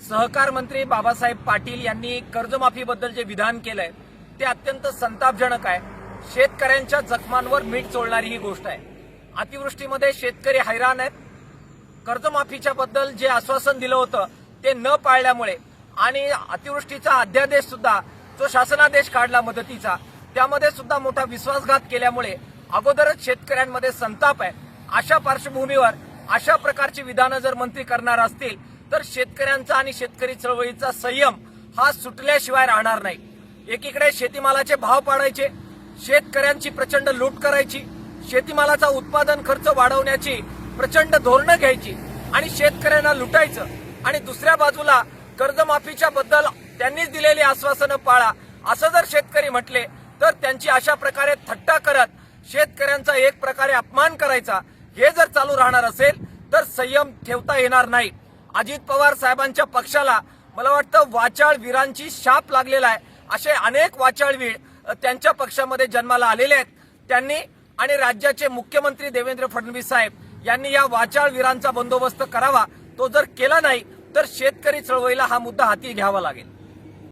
सहकार मंत्री बाबासाहेब पाटील यांनी कर्जमाफीबद्दल जे विधान केलंय ते अत्यंत संतापजनक आहे। शेतकऱ्यांच्या जखमांवर मीठ चोळणारी ही गोष्ट आहे। अतिवृष्टीमध्ये शेतकरी हैराण आहेत। कर्जमाफीच्या बद्दल जे आश्वासन दिलं होतं ते न पाळल्यामुळे आणि अतिवृष्टीचा अध्यादेश सुद्धा जो शासनादेश काढला मदतीचा त्यामध्ये सुद्धा मोठा विश्वासघात केल्यामुळे अगोदरच शेतकऱ्यांमध्ये संताप आहे। अशा पार्श्वभूमीवर अशा प्रकारची विधानं जर मंत्री करणार असतील तर शेतकऱ्यांचा आणि शेतकरी चळवळीचा संयम हा सुटल्याशिवाय राहणार नाही। एकीकडे शेतीमालाचे भाव पाडायचे, शेतकऱ्यांची प्रचंड लूट करायची, शेतीमालाचा उत्पादन खर्च वाढवण्याची प्रचंड धोरणं घ्यायची आणि शेतकऱ्यांना लुटायचं, आणि दुसऱ्या बाजूला कर्जमाफीच्या बद्दल त्यांनीच दिलेली आश्वासनं पाळा असं जर शेतकरी म्हटले तर त्यांची अशा प्रकारे थट्टा करत शेतकऱ्यांचा एक प्रकारे अपमान करायचा हे जर चालू राहणार असेल तर संयम ठेवता येणार नाही। अजित पवार साहेबांच्या पक्षाला मला वाटतं वाचाळ वीरांची शाप लागलेला आहे। असे अनेक वाचाळवीर त्यांच्या पक्षामध्ये जन्माला आलेले आहेत। त्यांनी आणि राज्याचे मुख्यमंत्री देवेंद्र फडणवीस साहेब यांनी या वाचाळ वीरांचा बंदोबस्त करावा। तो जर केला नाही तर शेतकरी चळवळीला हा मुद्दा हाती घ्यावा लागेल।